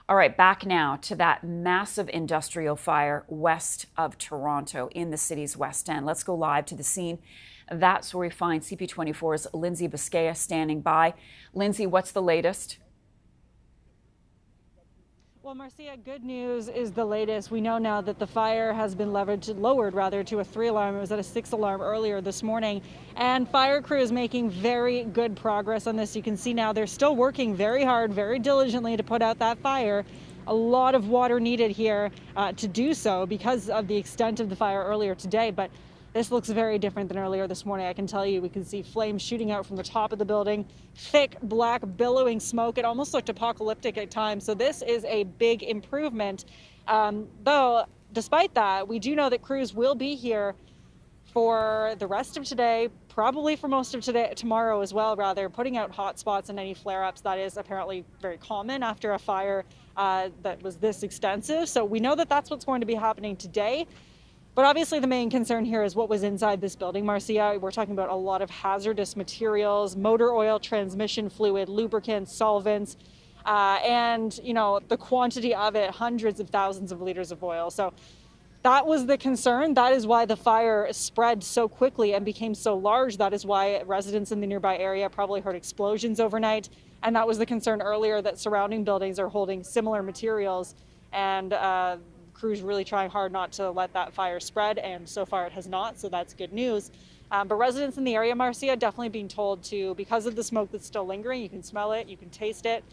All right, back now to that massive industrial fire west of Toronto in the city's West End. Let's go live to the scene. That's where we find CP24's Lindsay Biscaia standing by. Lindsay, what's the latest? Well, Marcia, good news is the latest. We know now that the fire has been lowered to a 3-alarm. It was at a 6-alarm earlier this morning. And fire crew is making very good progress on this. You can see now they're still working very hard, very diligently to put out that fire. A lot of water needed here to do so because of the extent of the fire earlier today. But this looks very different than earlier this morning. I can tell you, we can see flames shooting out from the top of the building, thick, black, billowing smoke. It almost looked apocalyptic at times. So this is a big improvement. Though, despite that, we do know that crews will be here for the rest of today, probably for most of tomorrow as well, rather, putting out hot spots and any flare-ups. That is apparently very common after a fire that was this extensive. So we know that that's what's going to be happening today. But obviously the main concern here is what was inside this building, Marcia. We're talking about a lot of hazardous materials, motor oil, transmission fluid, lubricants, solvents, and, you know, the quantity of it, hundreds of thousands of liters of oil. So that was the concern. That is why the fire spread so quickly and became so large. That is why residents in the nearby area probably heard explosions overnight. And that was the concern earlier, that surrounding buildings are holding similar materials, and crews really trying hard not to let that fire spread, and so far it has not, so that's good news. But residents in the area, Marcia, definitely being told to, because of the smoke that's still lingering, you can smell it, you can taste it,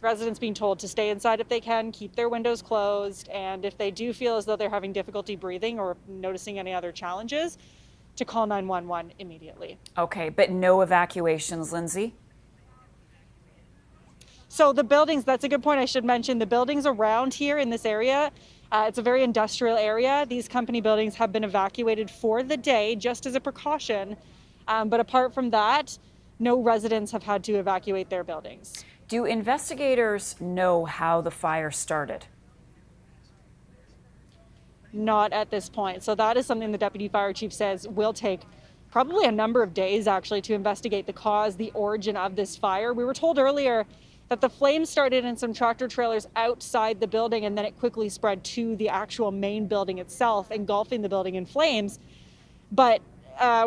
residents being told to stay inside if they can, keep their windows closed, and if they do feel as though they're having difficulty breathing or noticing any other challenges, to call 911 immediately. Okay, but no evacuations, Lindsay? So the buildings, that's a good point. I should mention the buildings around here in this area. It's a very industrial area. These company buildings have been evacuated for the day just as a precaution. But apart from that, no residents have had to evacuate their buildings. Do investigators know how the fire started? Not at this point. So that is something the deputy fire chief says will take probably a number of days actually to investigate the cause, the origin of this fire. We were told earlier that the flames started in some tractor trailers outside the building, and then it quickly spread to the actual main building itself, engulfing the building in flames. But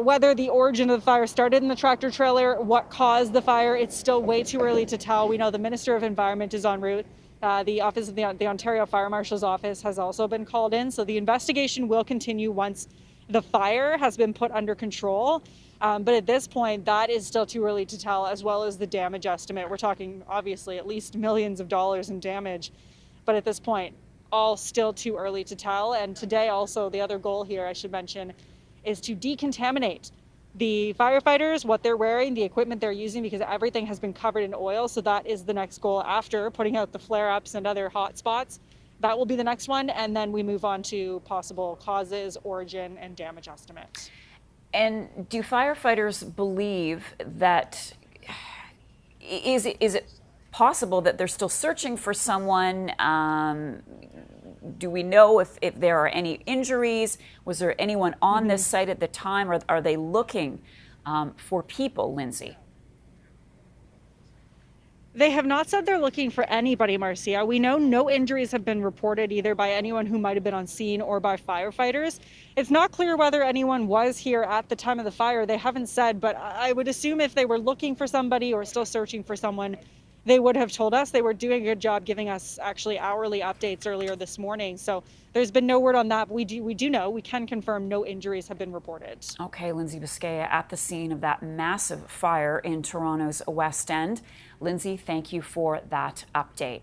whether the origin of the fire started in the tractor trailer, what caused the fire, it's still way too early to tell. We know the Minister of Environment is en route. The office of the Ontario Fire Marshal's office has also been called in. So the investigation will continue once the fire has been put under control. But at this point, that is still too early to tell, as well as the damage estimate. We're talking, obviously, at least millions of dollars in damage. But at this point, all still too early to tell. And today also, the other goal here, I should mention, is to decontaminate the firefighters, what they're wearing, the equipment they're using, because everything has been covered in oil. So that is the next goal after putting out the flare-ups and other hot spots. That will be the next one. And then we move on to possible causes, origin, and damage estimates. And do firefighters believe that, is it possible that they're still searching for someone? Do we know if there are any injuries? Was there anyone on this site at the time, or are they looking for people, Lindsay? They have not said they're looking for anybody, Marcia. We know no injuries have been reported either by anyone who might have been on scene or by firefighters. It's not clear whether anyone was here at the time of the fire. They haven't said, but I would assume if they were looking for somebody or still searching for someone, they would have told us. They were doing a good job giving us actually hourly updates earlier this morning. So there's been no word on that. But we do know, we can confirm no injuries have been reported. Okay, Lindsay Biscaia at the scene of that massive fire in Toronto's West End. Lindsay, thank you for that update.